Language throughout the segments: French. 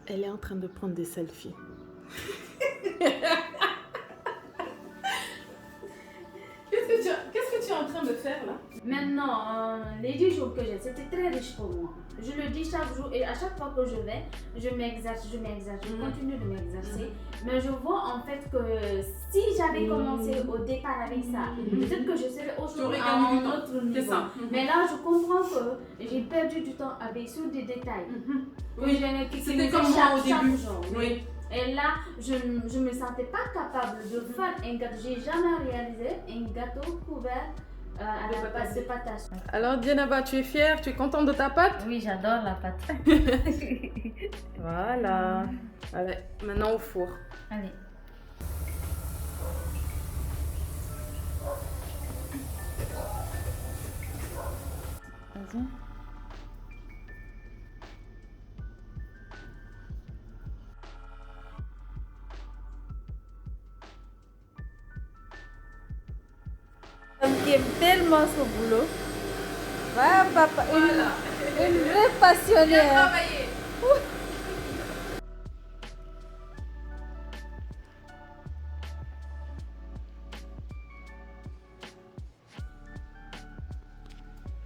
Elle est en train de prendre des selfies. Qu'est-ce que tu es en train de faire là? Maintenant, les 10 jours que j'ai, c'était très riche pour moi. Je le dis chaque jour et à chaque fois que je vais, je m'exerce, je continue de m'exercer. Mais je vois en fait que si j'avais commencé au départ avec ça, peut-être que je serais aujourd'hui à un autre niveau. Mais là, je comprends que j'ai perdu du temps avec sur des détails. Oui, c'était comme moi au début. Jour. Oui. Et là, je ne me sentais pas capable de faire un gâteau. J'ai jamais réalisé un gâteau couvert à la pâte de patache. Alors Dienaba, tu es fière? Tu es contente de ta pâte? Oui, j'adore la pâte. Voilà. Allez, maintenant au four. Allez. Vas-y. Qui aime tellement son boulot. Ah, papa, une vraie passionnée. Bien travaillé.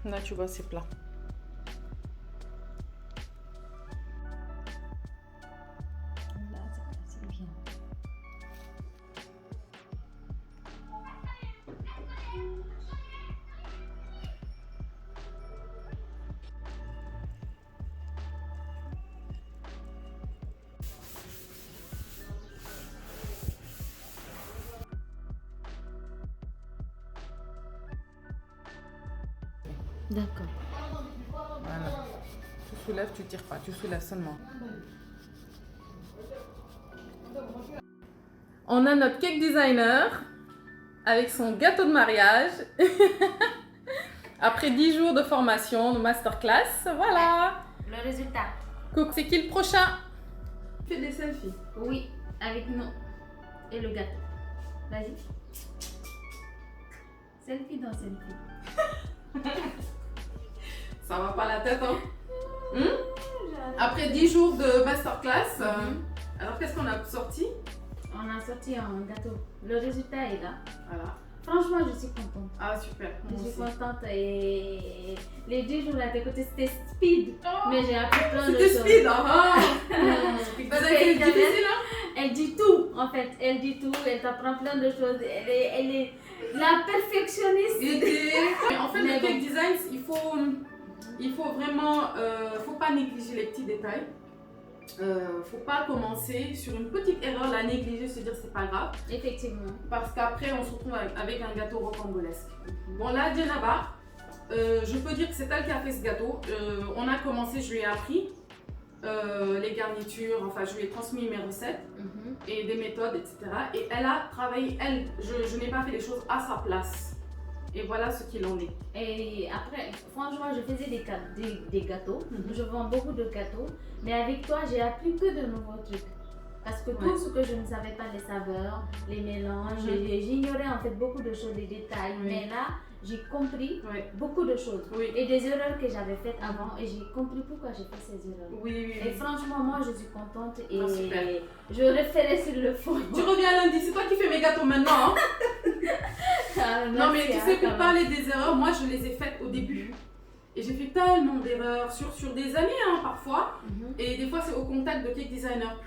Là, tu vois, c'est plat. C'est bien. D'accord. Voilà. Tu soulèves, tu tires pas, tu soulèves seulement. On a notre cake designer avec son gâteau de mariage. Après 10 jours de formation, de masterclass, voilà. Le résultat. Coucou, c'est qui le prochain? Fais des selfies. Oui, avec nous. Et le gâteau. Vas-y. Selfie dans selfie. Ça va pas la tête, hein? Après 10 jours de masterclass, alors qu'est-ce qu'on a sorti? On a sorti un gâteau. Le résultat est là. Voilà. Franchement, je suis contente. Ah, super. Je suis contente et les 10 jours là de côté c'était speed. Mais j'ai appris plein de choses. C'était speed, hein? C'est difficile, hein? Elle dit tout en fait. Elle dit tout. Elle t'apprend plein de choses. Elle est la perfectionniste. En fait, le cake design, il faut vraiment, faut pas négliger les petits détails. Faut pas commencer sur une petite erreur, la négliger, se dire c'est pas grave. Effectivement. Parce qu'après on se retrouve avec un gâteau rocambolesque. Bon là, Dienaba, je peux dire que c'est elle qui a fait ce gâteau. On a commencé, je lui ai appris les garnitures, enfin je lui ai transmis mes recettes et des méthodes, etc. Et elle a travaillé, je n'ai pas fait les choses à sa place. Et voilà ce qu'il en est. Et après, franchement, je faisais des gâteaux. Je vends beaucoup de gâteaux. Mais avec toi, j'ai appris que de nouveaux trucs. Parce que tout ce que je ne savais pas, les saveurs, les mélanges, j'ignorais en fait beaucoup de choses, des détails. Mais là, j'ai compris beaucoup de choses. Et des erreurs que j'avais faites avant. Et j'ai compris pourquoi j'ai fait ces erreurs. Et franchement, moi, je suis contente. Et je referai sur le fond. Tu reviens lundi, c'est toi qui fais mes gâteaux maintenant. Non mais tu sais, pour parler des erreurs, moi je les ai faites au début. Et j'ai fait tellement d'erreurs sur des années parfois. Et des fois c'est au contact de cake designers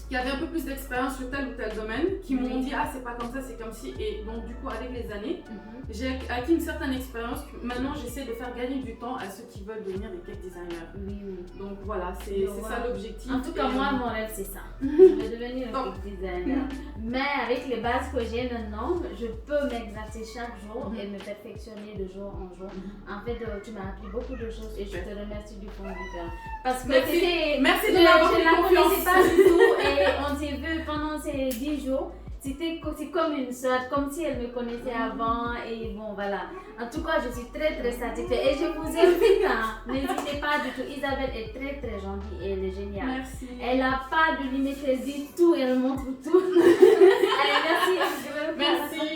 qui avaient un peu plus d'expérience sur tel ou tel domaine, qui m'ont dit ah c'est pas comme ça, c'est comme ci. Et donc du coup avec les années, j'ai acquis une certaine expérience. Maintenant j'essaie de faire gagner du temps à ceux qui veulent devenir des cake designers. Donc voilà, c'est ça l'objectif. En tout cas moi mon rêve c'est ça. Je veux devenir un cake designer. Mais avec les bases que j'ai maintenant, je peux m'exercer chaque jour et me perfectionner de jour en jour. En fait tu m'as appris beaucoup de choses et je te remercie du fond du cœur. Parce que merci de m'avoir fait confiance. Je la connaissais pas du tout et on s'est vu pendant ces 10 jours. C'est comme une soeur, comme si elle me connaissait avant et bon voilà. En tout cas, je suis très satisfaite et je vous invite, n'hésitez pas du tout. Isabelle est très gentille et elle est géniale. Merci. Elle n'a pas de limite, elle dit tout, elle montre tout. Allez, merci.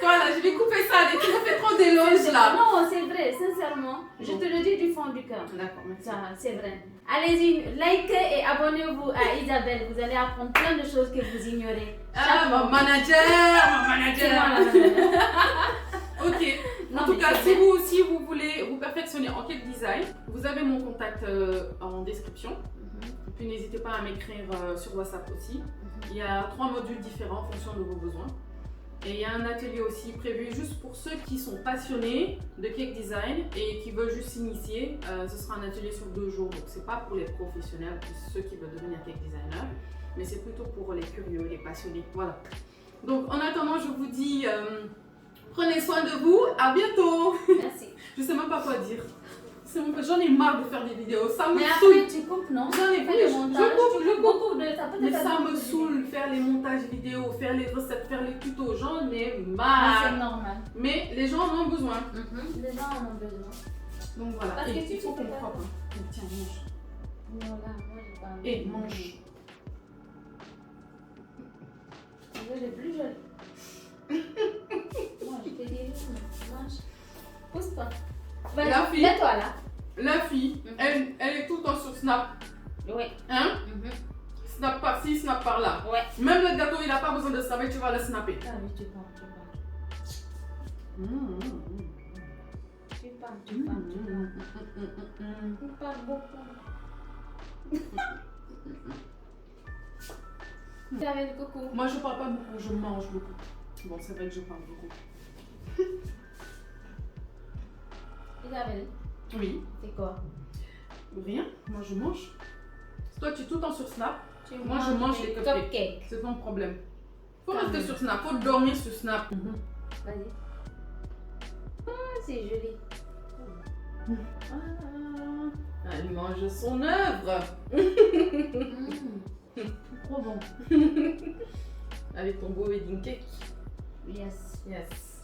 Voilà, je vais couper ça, tu me fais trop d'éloges là. Non, c'est vrai, sincèrement. Je te le dis du fond du cœur. D'accord, merci. Ça, c'est vrai. Allez-y, likez et abonnez-vous à Isabelle. Vous allez apprendre plein de choses que vous ignorez. Ah, mon manager, mon C'est moi, manager. la Ok. Non, En tout mais cas, c'est si vrai. vous aussi vous voulez vous perfectionner en cake design, vous avez mon contact en description. Et puis n'hésitez pas à m'écrire sur WhatsApp aussi. Il y a 3 modules différents en fonction de vos besoins. Et il y a un atelier aussi prévu juste pour ceux qui sont passionnés de cake design et qui veulent juste s'initier. Ce sera un atelier sur 2 jours, donc c'est pas pour les professionnels, ceux qui veulent devenir cake designer, mais c'est plutôt pour les curieux, les passionnés. Voilà. Donc en attendant, je vous dis prenez soin de vous, à bientôt. Merci. Je sais même pas quoi dire. J'en ai marre de faire des vidéos, ça me Mais saoule. après, tu coupes, non? J'en ai Fais le plus, montage. je coupe. Beaucoup de ça peut Mais être ça beaucoup me de saoule, faire les montages vidéo, faire les recettes, faire les tutos, j'en ai vidéos. marre. C'est normal. Mais les gens en ont besoin. Les gens en ont besoin. Donc voilà. Parce que Et tu il faut fais qu'on pas. propre. Hein. Tiens, mange. Voilà, moi j'ai pas envie. Et mange. Moi j'ai plus joli. Moi je te dis, mange. Pousse-toi. La Vas-y, fille. mets-toi là. La fille, elle est tout le temps sur Snap. Oui. Hein? Snap par-ci, snap par-là. Ouais. Même le gâteau, il n'a pas besoin de snapper, tu vas le snapper. Ah oui, tu parles, tu parles. Tu parles, tu parles, tu parles. Tu parles beaucoup. Tu avais le coco. Moi, je parle pas beaucoup, je mange beaucoup. Bon, c'est vrai que je parle beaucoup. Isabelle, Oui. c'est quoi? Rien, moi je mange. Toi, tu es tout le temps sur Snap. Tu Moi, je mange les cupcakes. cupcakes. C'est ton problème. Faut Quand rester même. sur Snap, faut dormir sur Snap. Vas-y. Ah, c'est joli. Ah, elle mange son œuvre. Trop bon. Avec ton beau wedding cake. Yes. Yes.